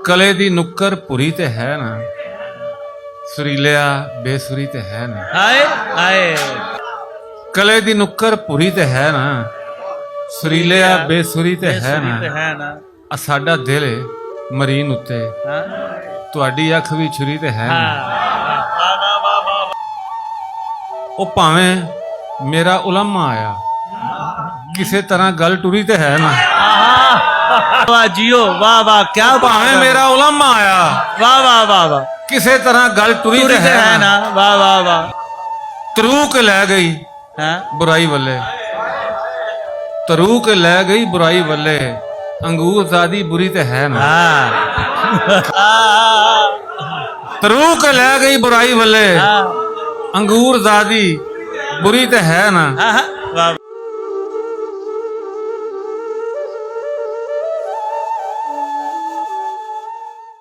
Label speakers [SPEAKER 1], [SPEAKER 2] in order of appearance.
[SPEAKER 1] कले दी नुक्कर पुरी ते है ना, सुरीलिया बेसुरी ते है ना।
[SPEAKER 2] हाय हाय
[SPEAKER 1] कले दी नुक्कर पुरी ते है ना, सुरीलिया बेसुरी ते है ना। आ साडा दिल मरीन उत्ते तुहाडी अख भी छुरी ते है ना। ओ भावें मेरा उलमा आया, किसे तरह गल टुरी ते है ना।
[SPEAKER 2] वाह जियो वाह वाह क्या
[SPEAKER 1] भावें मेरा उलमा आया,
[SPEAKER 2] वाह वाह वाह वाह
[SPEAKER 1] किसे तरह गल टुरी ते है ना।
[SPEAKER 2] वाह वाह वाह
[SPEAKER 1] तरूक लै गई बुराई वल्ले, तरूक लै गई बुराई वल्ले, अंगूर ज़ादी बुरी ते है ना। तरूक लै गई बुराई वल्ले, अंगूर ज़ादी बुरी ते है ना।